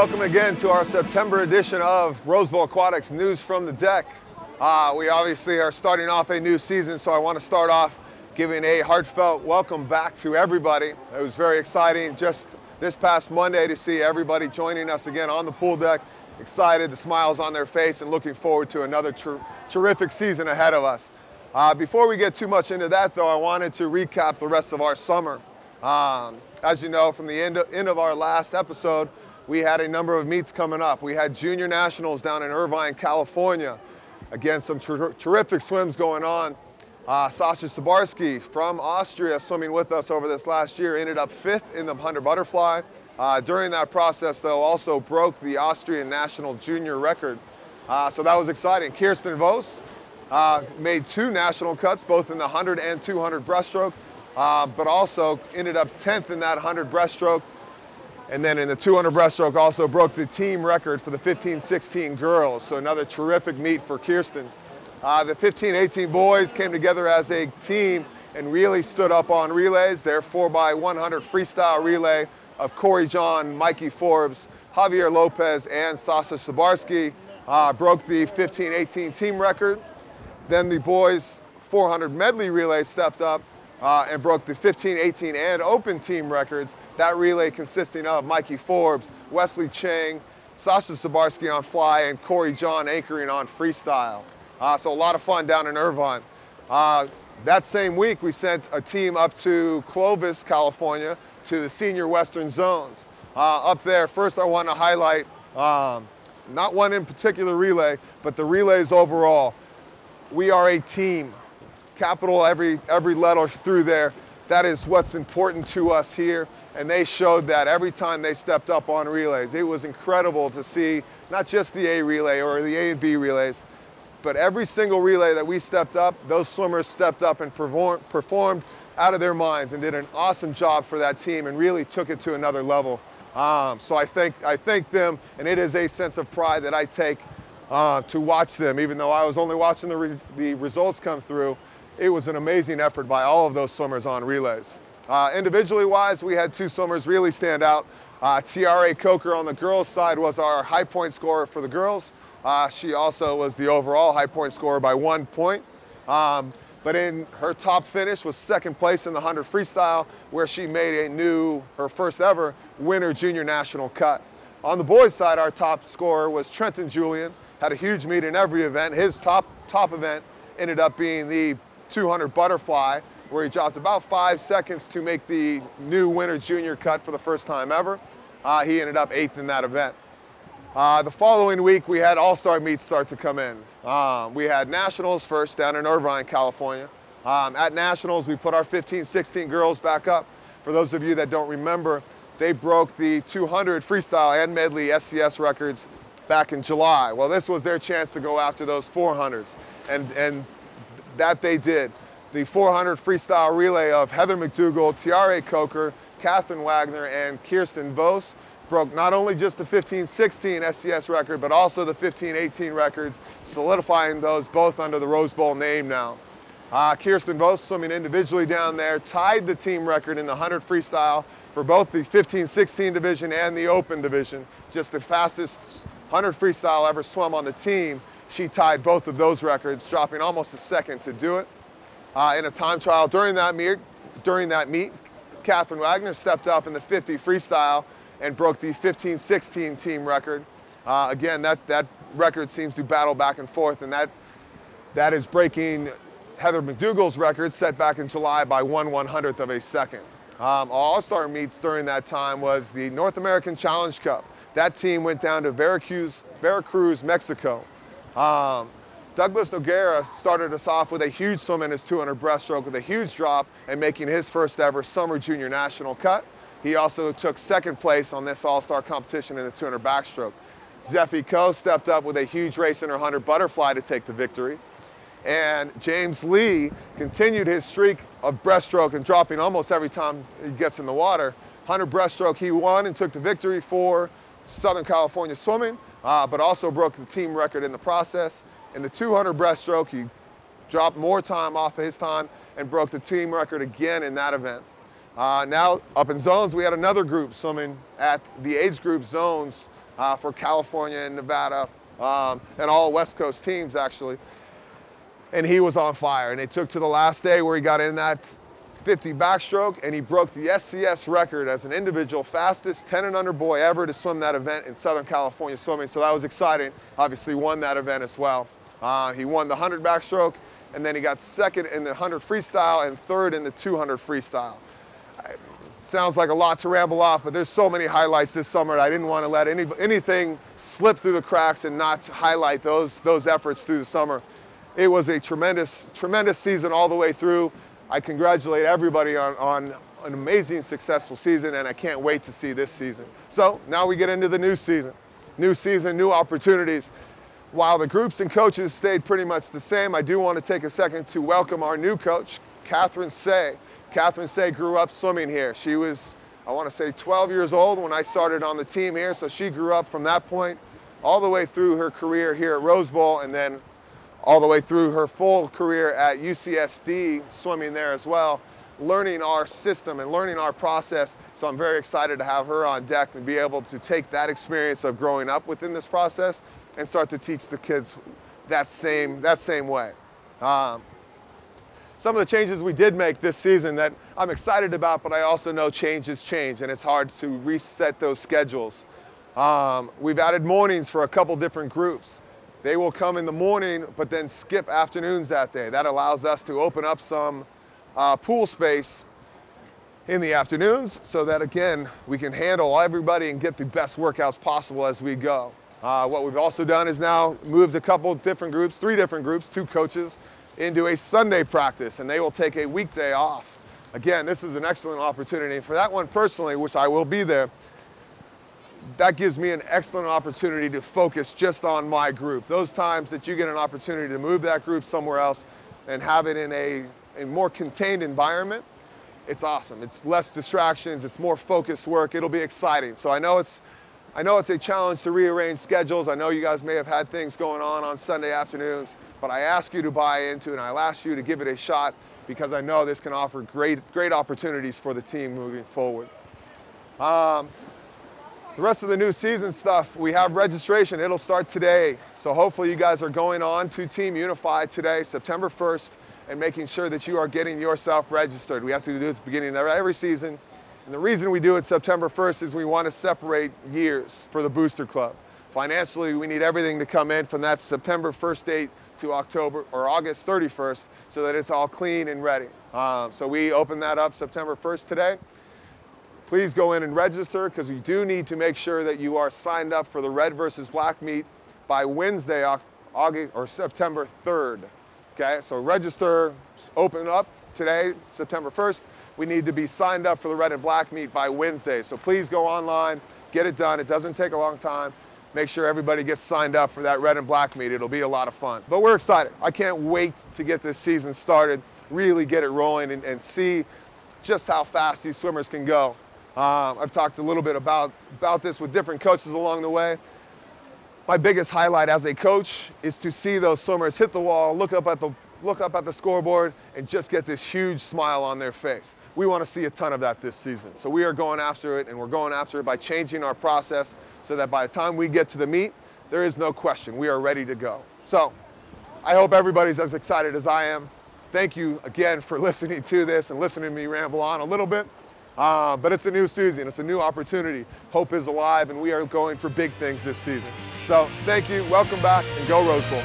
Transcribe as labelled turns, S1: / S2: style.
S1: welcome again to our September edition of Rose Bowl Aquatics News from the Deck. We obviously are starting off a new season, so I want to start off giving a heartfelt welcome back to everybody. It was very exciting just this past Monday to see everybody joining us again on the pool deck, excited, the smiles on their face, and looking forward to another terrific season ahead of us. Before we get too much into that, though, I wanted to recap the rest of our summer. As you know, from the end of our last episode, we had a number of meets coming up. We had Junior Nationals down in Irvine, California. Again, some terrific swims going on. Sasha Sabarski from Austria, swimming with us over this last year, ended up 5th in the 100 butterfly. During that process, though, also broke the Austrian national junior record. So that was exciting. Kirsten Vos made 2 national cuts, both in the 100 and 200 breaststroke, but also ended up 10th in that 100 breaststroke. And then in the 200 breaststroke also broke the team record for the 15-16 girls. So another terrific meet for Kirsten. The 15-18 boys came together as a team and really stood up on relays. Their 4x100 freestyle relay of Corey John, Mikey Forbes, Javier Lopez, and Sasha Sabarski broke the 15-18 team record. Then the boys 400 medley relay stepped up and broke the 15-18 and open team records. That relay consisting of Mikey Forbes, Wesley Chang, Sasha Sabarski on fly, and Corey John anchoring on freestyle. So a lot of fun down in Irvine. That same week, we sent a team up to Clovis, California, to the Senior Western Zones. Up there, first I want to highlight, not one in particular relay, but the relays overall. We are a team. Capital every letter through there. That is what's important to us here, and they showed that every time they stepped up on relays. It was incredible to see not just the A relay or the A and B relays, but every single relay that we stepped up, those swimmers stepped up and performed out of their minds and did an awesome job for that team and really took it to another level. So I thank them, and it is a sense of pride that I take to watch them. Even though I was only watching the results come through, it was an amazing effort by all of those swimmers on relays. Individually wise, we had 2 swimmers really stand out. Tiare Coker on the girls' side was our high point scorer for the girls. She also was the overall high point scorer by 1 point. But in her top finish was 2nd place in the 100 freestyle, where she made her first ever winter junior national cut. On the boys' side, our top scorer was Trenton Julian. Had a huge meet in every event. His top event ended up being the 200 butterfly, where he dropped about 5 seconds to make the new winter junior cut for the first time ever. He ended up 8th in that event. The following week, we had all-star meets start to come in. We had nationals first down in Irvine, California. At nationals, we put our 15-16 girls back up. For those of you that don't remember, they broke the 200 freestyle and medley SCS records back in July. Well, this was their chance to go after those 400s, and that they did. The 400 freestyle relay of Heather McDougall, Tiare Coker, Catherine Wagner, and Kirsten Vos broke not only just the 15-16 SCS record, but also the 15-18 records, solidifying those both under the Rose Bowl name now. Kirsten Vos, swimming individually down there, tied the team record in the 100 freestyle for both the 15-16 division and the open division. Just the fastest 100 freestyle ever swum on the team. She tied both of those records, dropping almost a second to do it. In a time trial during that meet, Catherine Wagner stepped up in the 50 freestyle and broke the 15-16 team record. Again, that record seems to battle back and forth, and that is breaking Heather McDougall's record set back in July by 1/100th of a second. All-star meets during that time was the North American Challenge Cup. That team went down to Veracruz, Mexico. Douglas Noguera started us off with a huge swim in his 200 breaststroke with a huge drop and making his first ever summer junior national cut. He also took 2nd place on this all-star competition in the 200 backstroke. Zeffie Coe stepped up with a huge race in her 100 butterfly to take the victory. And James Lee continued his streak of breaststroke and dropping almost every time he gets in the water. 100 breaststroke, he won and took the victory for Southern California Swimming, but also broke the team record in the process. In the 200 breaststroke, he dropped more time off of his time and broke the team record again in that event. Now up in zones, we had another group swimming at the age group zones for California and Nevada and all West Coast teams actually. And he was on fire. And they took to the last day where he got in that 50 backstroke, and he broke the SCS record as an individual fastest 10 and under boy ever to swim that event in Southern California swimming. So that was exciting. Obviously won that event as well. He won the 100 backstroke, and then he got second in the 100 freestyle and third in the 200 freestyle. Sounds like a lot to ramble off, but there's so many highlights this summer. I didn't want to let anything slip through the cracks and not highlight those efforts through the summer. It was a tremendous, tremendous season all the way through. I congratulate everybody on an amazing, successful season, and I can't wait to see this season. So now we get into the new season. New season, new opportunities. While the groups and coaches stayed pretty much the same, I do want to take a second to welcome our new coach, Catherine Say. Catherine Say grew up swimming here. She was, I want to say, 12 years old when I started on the team here, so she grew up from that point all the way through her career here at Rose Bowl, and then all the way through her full career at UCSD, swimming there as well, learning our system and learning our process. So I'm very excited to have her on deck and be able to take that experience of growing up within this process and start to teach the kids that same way. Some of the changes we did make this season that I'm excited about, but I also know changes change, and it's hard to reset those schedules. We've added mornings for a couple different groups. They will come in the morning, but then skip afternoons that day. That allows us to open up some pool space in the afternoons so that, again, we can handle everybody and get the best workouts possible as we go. What we've also done is now moved a couple different groups, 3 different groups, 2 coaches, into a Sunday practice, and they will take a weekday off. Again, this is an excellent opportunity. For that one personally, which I will be there, that gives me an excellent opportunity to focus just on my group. Those times that you get an opportunity to move that group somewhere else and have it in a more contained environment, it's awesome. It's less distractions, it's more focused work, it'll be exciting. So I know it's a challenge to rearrange schedules. I know you guys may have had things going on Sunday afternoons, but I ask you to buy into, and I'll ask you to give it a shot, because I know this can offer great opportunities for the team moving forward. The rest of the new season stuff, we have registration. It'll start today. So hopefully you guys are going on to Team Unified today, September 1st, and making sure that you are getting yourself registered. We have to do it at the beginning of every season. And the reason we do it September 1st is we want to separate years for the Booster Club. Financially, we need everything to come in from that September 1st date to October or August 31st so that it's all clean and ready. So we open that up September 1st today. Please go in and register, because you do need to make sure that you are signed up for the red versus black meet by Wednesday, August or September 3rd. Okay, so register, open up today, September 1st. We need to be signed up for the red and black meet by Wednesday. So please go online, get it done. It doesn't take a long time. Make sure everybody gets signed up for that red and black meet. It'll be a lot of fun. But we're excited. I can't wait to get this season started, really get it rolling and see just how fast these swimmers can go. I've talked a little bit about this with different coaches along the way. My biggest highlight as a coach is to see those swimmers hit the wall, look up at the scoreboard, and just get this huge smile on their face. We want to see a ton of that this season. So we are going after it, and we're going after it by changing our process so that by the time we get to the meet, there is no question. We are ready to go. So I hope everybody's as excited as I am. Thank you again for listening to this and listening to me ramble on a little bit. But it's a new season, it's a new opportunity. Hope is alive, and we are going for big things this season. So thank you, welcome back, and go Rose Bowl.